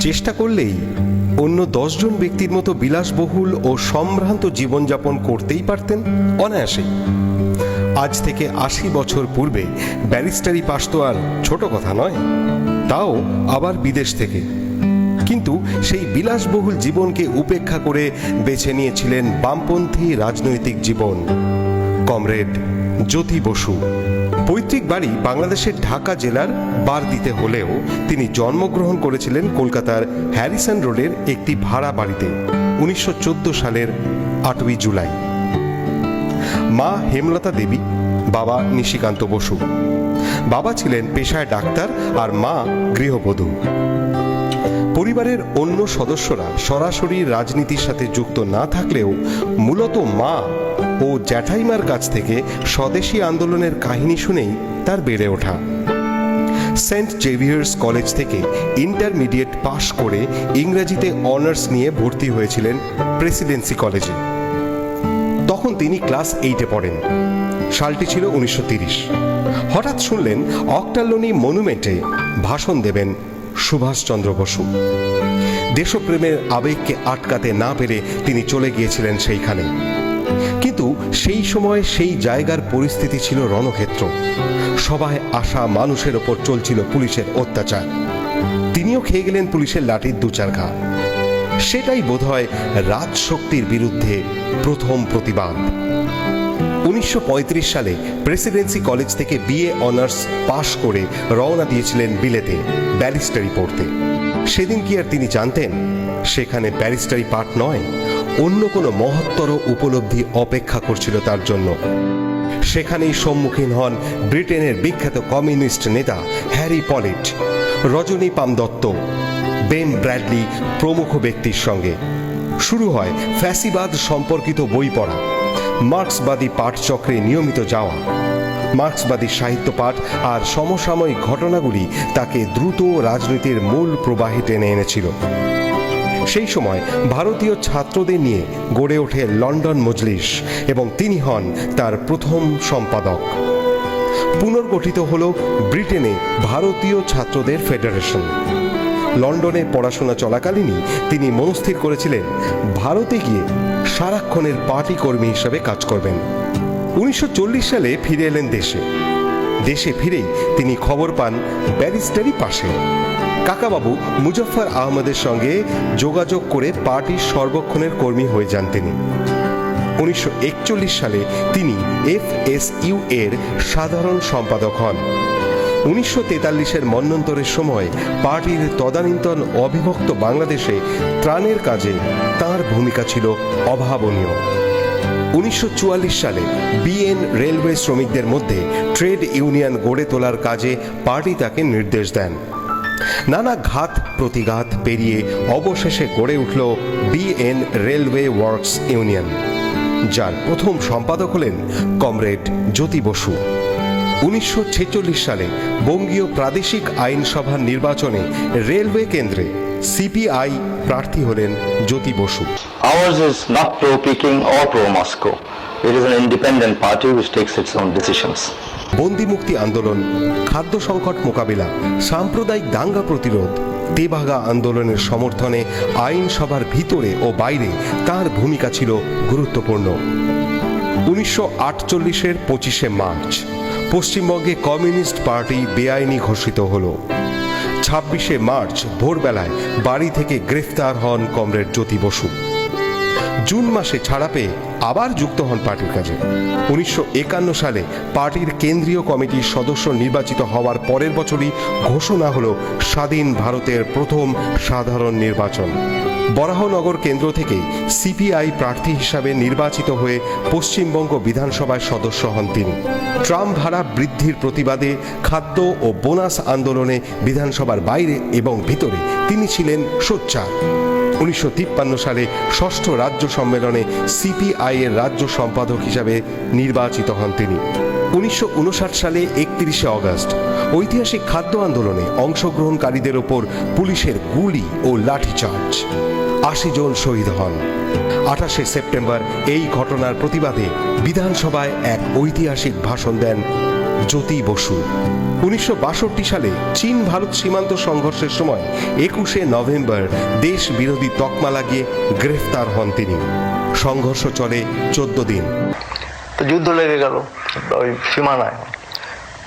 চেষ্টা করলেই অন্য 10 জন ব্যক্তির মতো বিলাসবহুল ও সম্ভ্রান্ত জীবনযাপন করতেই পারতেন অনায়াসেই। আজ থেকে 80 বছর পূর্বে ব্যারিস্টারি পাশ তো আর ছোট কথা নয়, তাও আবার বিদেশ থেকে। কিন্তু সেই বিলাসবহুল জীবনকে উপেক্ষা করে বেছে নিয়েছিলেন বামপন্থী রাজনৈতিক জীবন কমরেড জ্যোতি বসু। পৈতৃক বাড়ি বাংলাদেশের ঢাকা জেলার বারদিতে হলেও তিনি জন্মগ্রহণ করেছিলেন কলকাতার হ্যারিসন রোডের একটি ভাড়া বাড়িতে 1914 সালের 8ই জুলাই। মা হেমলতা দেবী, বাবা নিশিকান্ত বসু। বাবা ছিলেন পেশায় ডাক্তার আর মা গৃহবধূ। পরিবারের অন্য সদস্যরা সরাসরি রাজনীতির সাথে যুক্ত না থাকলেও মূলত মা ও জ্যাঠাইমার কাছ থেকে স্বদেশী আন্দোলনের কাহিনী শুনেই তার বেড়ে ওঠা। সেন্ট জেভিয়ার্স কলেজ থেকে ইন্টারমিডিয়েট পাশ করে ইংরেজিতে অনার্স নিয়ে ভর্তি হয়েছিলেন প্রেসিডেন্সি কলেজে। তখন তিনি ক্লাস 8-এ পড়েন। সালটি ছিল 1930। হঠাৎ শুনলেন অক্টালনি মনুমেন্টে ভাষণ দেবেন সুভাষচন্দ্র বসু। দেশপ্রেমের আবেগকে আটকাতে না পেরে তিনি চলে গিয়েছিলেন সেইখানে। কিন্তু সেই সময় সেই জায়গার পরিস্থিতি ছিল রণক্ষেত্র। সবাই আসা মানুষের ওপর চলছিল পুলিশের অত্যাচার। তিনিও খেয়ে গেলেন পুলিশের লাঠির 2-4 ঘা। সেটাই বোধহয় রাজশক্তির বিরুদ্ধে প্রথম প্রতিবাদ। 1935 সালে প্রেসিডেন্সি কলেজ থেকে বিএ অনার্স পাশ করে রওনা দিয়েছিলেন বিলেতে ব্যারিস্টারি পড়তে। সেদিন কি আর তিনি জানতেন সেখানে ব্যারিস্টারি পাঠ নয়, অন্য কোনো মহত্তর উপলব্ধি অপেক্ষা করছিল তার জন্য। সেখানেই সম্মুখীন হন ব্রিটেনের বিখ্যাত কমিউনিস্ট নেতা হ্যারি পলিট, রজনী পাম দত্ত, বেন ব্র্যাডলি প্রমুখ ব্যক্তির সঙ্গে। শুরু হয় ফ্যাসিবাদ সম্পর্কিত বই পড়া, মার্ক্সবাদী পাঠচক্রে নিয়মিত যাওয়া। মার্ক্সবাদী সাহিত্য পাঠ আর সমসাময়িক ঘটনাগুলি তাকে দ্রুত রাজনীতির মূল প্রবাহে টেনে এনেছিল। সেই সময় ভারতীয় ছাত্রদের নিয়ে গড়ে ওঠে লন্ডন মজলিস এবং তিনি হন তার প্রথম সম্পাদক। পুনর্গঠিত হল ব্রিটেনে ভারতীয় ছাত্রদের ফেডারেশন। লন্ডনে পড়াশোনা চলাকালীনই তিনি মনস্থির করেছিলেন ভারতে গিয়ে সারাক্ষণের পার্টি কর্মী হিসাবে কাজ করবেন। 1940 সালে ফিরে এলেন দেশে। দেশে ফিরেই তিনি খবর পান ব্যারিস্টারি পাশে। কাকাবাবু মুজফফর আহমদের সঙ্গে যোগাযোগ করে পার্টির সর্বক্ষণের কর্মী হয়ে যান তিনি। 1941 সালে তিনি FSU এর সাধারণ সম্পাদক হন। 1943-এর মন্বন্তরের সময় পার্টির তদানীন্তন অবিভক্ত বাংলাদেশে ত্রাণের কাজে তার ভূমিকা ছিল অভাবনীয়। 1944 সালে বিএন রেলওয়ে শ্রমিকদের মধ্যে ট্রেড ইউনিয়ন গড়ে তোলার কাজে পার্টি তাকে নির্দেশ দেন। নানা ঘাত প্রতিঘাত পেরিয়ে অবশেষে গড়ে উঠল বিএন রেলওয়ে ওয়ার্কস ইউনিয়ন, যার প্রথম সম্পাদক হলেন কমরেড জ্যোতি বসু। 1946 সালে বঙ্গীয় প্রাদেশিক আইনসভার নির্বাচনে রেলওয়ে কেন্দ্রে সিপিআই প্রার্থী হলেন Jyoti Basu. Ours is not pro-Peking or pro-Moscow. It is an independent party which takes its own decisions. বন্দি মুক্তি আন্দোলন, খাদ্য সংকট মোকাবিলা, সাম্প্রদায়িক দাঙ্গা প্রতিরোধ, তেভাগা আন্দোলনের সমর্থনে আইনসভার ভিতরে ও বাইরে তার ভূমিকা ছিল গুরুত্বপূর্ণ। 1948-এর 25শে মার্চ পশ্চিমবঙ্গে কমিউনিস্ট পার্টি বেআইনি ঘোষিত হল। 26শে মার্চ ভোরবেলায় বাড়ি থেকে গ্রেফতার হন কমরেড জ্যোতি বসু। জুন মাসে ছাড়া পেয়ে আবার যুক্ত হন পার্টির কাজে। 1951 সালে পার্টির কেন্দ্রীয় কমিটির সদস্য নির্বাচিত হওয়ার পরের বছরই ঘোষণা হল স্বাধীন ভারতের প্রথম সাধারণ নির্বাচন। বরাহনগর কেন্দ্র থেকে সিপিআই প্রার্থী হিসাবে নির্বাচিত হয়ে পশ্চিমবঙ্গ বিধানসভায় সদস্য হন তিনি। ট্রাম ভাড়া বৃদ্ধির প্রতিবাদে খাদ্য ও বোনাস আন্দোলনে বিধানসভার বাইরে এবং ভিতরে তিনি ছিলেন সোচ্চার। 1953 সালে ষষ্ঠ রাজ্য সম্মেলনে সিপিআই এর রাজ্য সম্পাদক হিসাবে নির্বাচিত হন তিনি। 1959 সালে 31শে অগস্ট ঐতিহাসিক খাদ্য আন্দোলনে অংশগ্রহণকারীদের ওপর পুলিশের গুলি ও লাঠিচার্জ, 80 জন শহীদ হন। 28শে সেপ্টেম্বর এই ঘটনার প্রতিবাদে বিধানসভায় এক ঐতিহাসিক ভাষণ দেন জ্যোতি বসু। 1962 সালে চীন ভারত সীমান্ত সংঘর্ষের সময় 21শে নভেম্বর দেশ বিরোধী তকমা লাগিয়ে গ্রেফতার হন তিনি। সংঘর্ষ চলে 14 দিন। তো যুদ্ধ লেগে গেল ওই সীমানায়।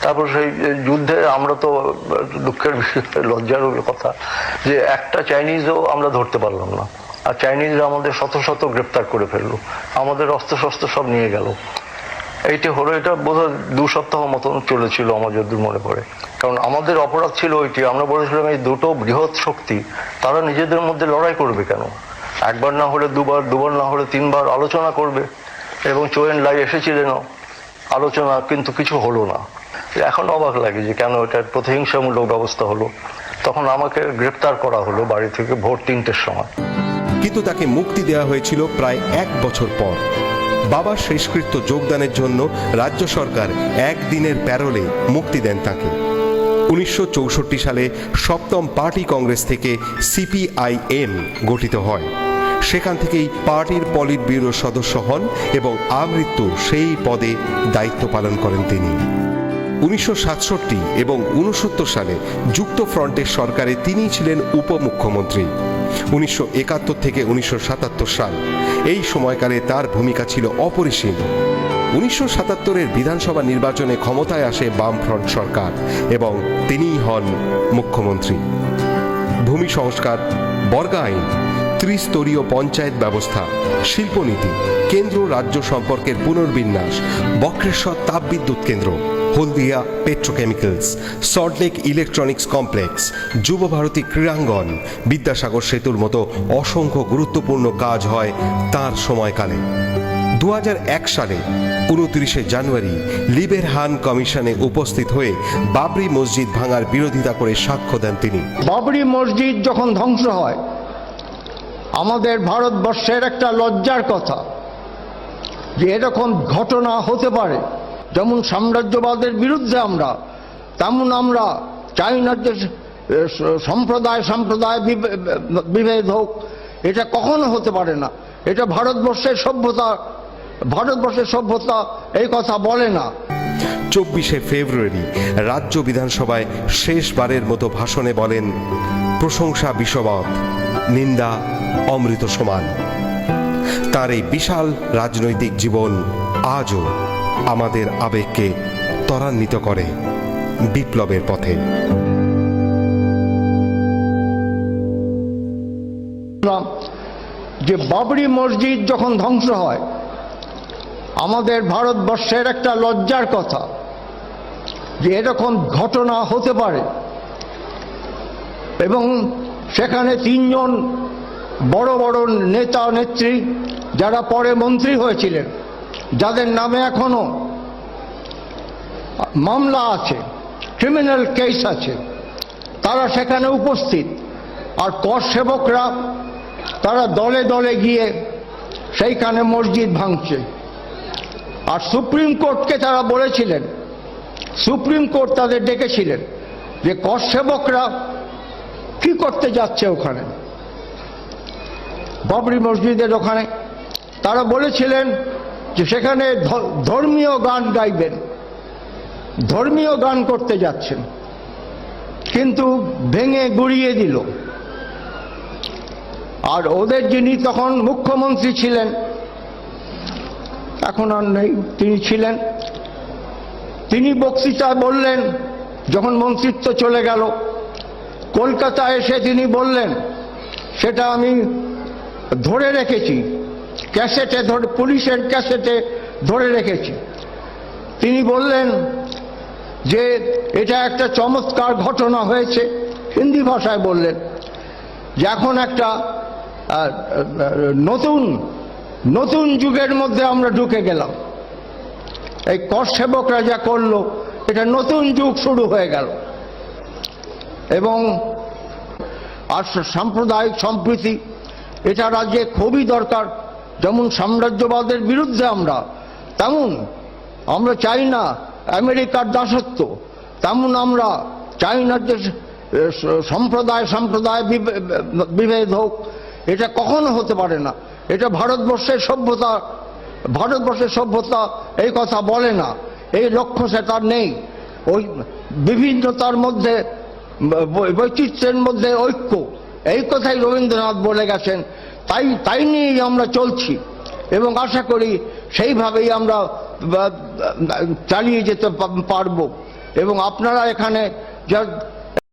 তারপর সেই যুদ্ধে আমরা তো দুঃখের বিষয়, লজ্জার কথা যে একটা চাইনিজও আমরা ধরতে পারলাম না, আর চাইনিজরা আমাদের শত শত গ্রেপ্তার করে ফেললো, আমাদের অস্ত্রশস্ত্র সব নিয়ে গেল। এইটা হলো, এটা বোধহয় 2 সপ্তাহ মতন চলেছিল আমার যতদূর মনে পড়ে। কারণ আমাদের অপরাধ ছিল ওইটি, আমরা বলেছিলাম এই দুটো বৃহৎ শক্তি তারা নিজেদের মধ্যে লড়াই করবে কেন, একবার না হলে দুবার, দুবার না হলে 3 বার আলোচনা করবে। এবং চৌ এন লাই এসেছিলেন আলোচনা, কিন্তু কিছু হলো না। এখন অবাক লাগে যে কেন এটা প্রতিহিংসামূলক ব্যবস্থা হলো। তখন আমাকে গ্রেপ্তার করা হলো বাড়ি থেকে ভোর 3টের সময়। কিন্তু তাকে মুক্তি দেওয়া হয়েছিল প্রায় 1 বছর পর। বাবার শেষকৃত্য যোগদানের জন্য রাজ্য সরকার 1 দিনের প্যারোলে মুক্তি দেন তাকে। 1964 সালে 7ম পার্টি কংগ্রেস থেকে সিপিআইএম গঠিত হয়। সেখান থেকেই পার্টির পলিট ব্যুরোর সদস্য হন এবং আমৃত্যু সেই পদে দায়িত্ব পালন করেন তিনি। 1967 এবং 1969 সালে যুক্ত ফ্রন্টের সরকারে তিনিই ছিলেন উপমুখ্যমন্ত্রী। 1971 থেকে 1977 সাল এই সময়কালে তার ভূমিকা ছিল অপরিসীম। 1977-এর বিধানসভা নির্বাচনে ক্ষমতায় আসে বামফ্রন্ট সরকার এবং তিনিই হন মুখ্যমন্ত্রী। ভূমি সংস্কার, বর্গা আইন, ত্রিস্তরীয় পঞ্চায়েত ব্যবস্থা, শিল্পনীতি, কেন্দ্র রাজ্য সম্পর্কের পুনর্বিন্যাস, বক্রেশ্বর তাপবিদ্যুৎ কেন্দ্র, হলদিয়া পেট্রোকেমিক্যালস, সল্টলেক ইলেকট্রনিক্স কমপ্লেক্স, যুব ভারতী ক্রীড়াঙ্গন, বিদ্যাসাগর সেতুর মতো অসংখ্য গুরুত্বপূর্ণ কাজ হয় তার সময়কালে। 2001 সালে 29শে জানুয়ারি লিবেরহান কমিশনে উপস্থিত হয়ে বাবরি মসজিদ ভাঙার বিরোধিতা করে সাক্ষ্য দেন তিনি। বাবরি মসজিদ যখন ধ্বংস হয়, আমাদের ভারতবর্ষের একটা লজ্জার কথা যে এরকম ঘটনা হতে পারে। যেমন সাম্রাজ্যবাদের বিরুদ্ধে আমরা, তেমন আমরা চাই না যে সম্প্রদায় সম্প্রদায় বিভেদ হোক, এটা কখনো হতে পারে না। এটা ভারতবর্ষের সভ্যতা এই কথা বলে না। 24শে ফেব্রুয়ারি রাজ্য বিধানসভায় শেষবারের মতো ভাষণে বলেন, প্রশংসা বিষবৎ, নিন্দা অমৃত সমান। তার এই বিশাল রাজনৈতিক জীবন আজও আমাদের আবেগকে ত্বরান্বিত করে বিপ্লবের পথে। যে বাবরি মসজিদ যখন ধ্বংস হয়, আমাদের ভারতবর্ষের একটা লজ্জার কথা যে এরকম ঘটনা হতে পারে। এবং সেখানে 3 জন বড় বড় নেতা নেত্রী যারা পরে মন্ত্রী হয়েছিলেন, যাদের নামে এখনো মামলা আছে, ক্রিমিনাল কেস আছে, তারা সেখানে উপস্থিত। আর কর সেবকরা তারা দলে দলে গিয়ে সেইখানে মসজিদ ভাঙছে। আর সুপ্রিম কোর্টকে তারা বলেছিলেন, সুপ্রিম কোর্ট তাদের ডেকেছিলেন যে কর সেবকরা কি করতে যাচ্ছে ওখানে বাবরি মসজিদের ওখানে। তারা বলেছিলেন যে সেখানে ধর্মীয় গান গাইবেন, ধর্মীয় গান করতে যাচ্ছেন, কিন্তু ভেঙে গুড়িয়ে দিল। আর ওদের যিনি তখন মুখ্যমন্ত্রী ছিলেন, এখন আর নেই, তিনি ছিলেন, তিনি বক্তৃতায় বললেন, যখন মন্ত্রিত্ব চলে গেল, কলকাতায় এসে তিনি বললেন, সেটা আমি ধরে রেখেছি, ক্যাসেটে ধরে, পুলিশের ক্যাসেটে ধরে রেখেছি। তিনি বললেন যে এটা একটা চমৎকার ঘটনা হয়েছে, হিন্দি ভাষায় বললেন যে এখন একটা নতুন যুগের মধ্যে আমরা ঢুকে গেলাম। এই কর সেবকরা যা করলো, এটা নতুন যুগ শুরু হয়ে গেল। এবং আর সাম্প্রদায়িক সম্প্রীতি এটা রাজ্যে খুবই দরকার। যেমন সাম্রাজ্যবাদের বিরুদ্ধে আমরা, তেমন আমরা চাই না আমেরিকার দাসত্ব, তেমন আমরা চাই না যে সম্প্রদায় সম্প্রদায় বিভেদ হোক, এটা কখনো হতে পারে না। এটা ভারতবর্ষের সভ্যতা এই কথা বলে না। এই লক্ষ্য সে তার নেই। ওই বিভিন্নতার মধ্যে বৈচিত্র্যের মধ্যে ঐক্য, এই কথাই রবীন্দ্রনাথ বলে গেছেন। তাই নিয়েই আমরা চলছি এবং আশা করি সেইভাবেই আমরা চালিয়ে যেতে পারব। এবং আপনারা এখানে যা